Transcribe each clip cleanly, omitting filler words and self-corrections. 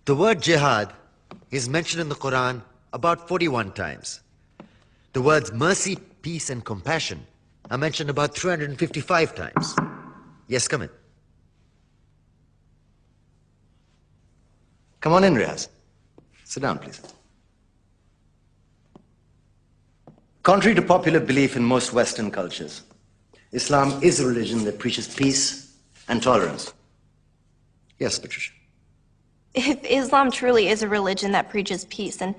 The word jihad is mentioned in the Quran about 41 times. The words mercy, peace, and compassion are mentioned about 355 times. Yes, come in. Come on in, Riaz. Sit down, please. Contrary to popular belief in most Western cultures, Islam is a religion that preaches peace and tolerance. Yes, Patricia. If Islam truly is a religion that preaches peace, then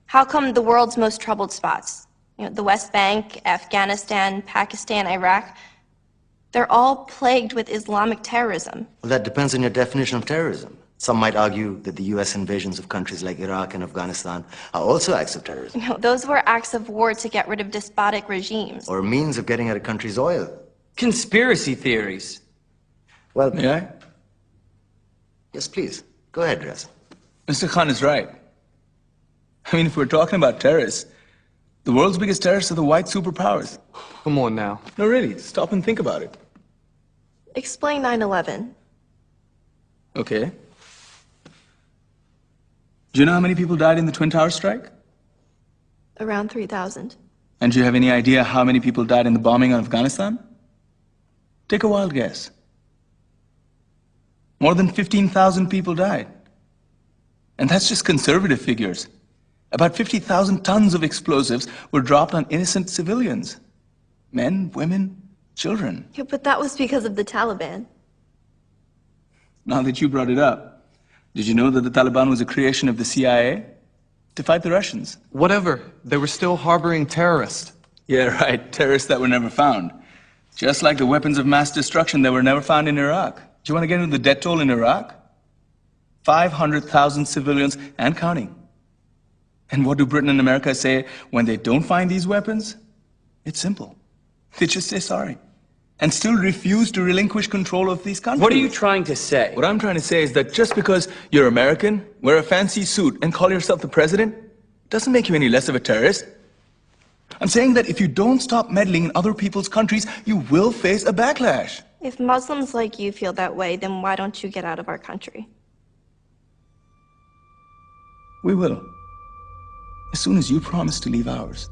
how come the world's most troubled spots, the West Bank, Afghanistan, Pakistan, Iraq, they're all plagued with Islamic terrorism? Well, that depends on your definition of terrorism. Some might argue that the U.S. invasions of countries like Iraq and Afghanistan are also acts of terrorism. Those were acts of war to get rid of despotic regimes. Or a means of getting at a country's oil. Conspiracy theories. Well, May I? Yes, please. Go ahead, Riaz. Mr. Khan is right. I mean, if we're talking about terrorists, the world's biggest terrorists are the white superpowers. Come on now. No, really, stop and think about it. Explain 9/11. Okay. Do you know how many people died in the Twin Towers strike? Around 3,000. And do you have any idea how many people died in the bombing of Afghanistan? Take a wild guess. More than 15,000 people died. And that's just conservative figures. About 50,000 tons of explosives were dropped on innocent civilians. Men, women, children. Yeah, but that was because of the Taliban. Now that you brought it up, did you know that the Taliban was a creation of the CIA to fight the Russians? Whatever. They were still harboring terrorists. Yeah, right. Terrorists that were never found. Just like the weapons of mass destruction that were never found in Iraq. Do you want to get into the death toll in Iraq? 500,000 civilians and counting. And what do Britain and America say when they don't find these weapons? It's simple. They just say sorry. And still refuse to relinquish control of these countries. What are you trying to say? What I'm trying to say is that just because you're American, wear a fancy suit, and call yourself the president, doesn't make you any less of a terrorist. I'm saying that if you don't stop meddling in other people's countries, you will face a backlash. If Muslims like you feel that way, then why don't you get out of our country? We will. As soon as you promise to leave ours.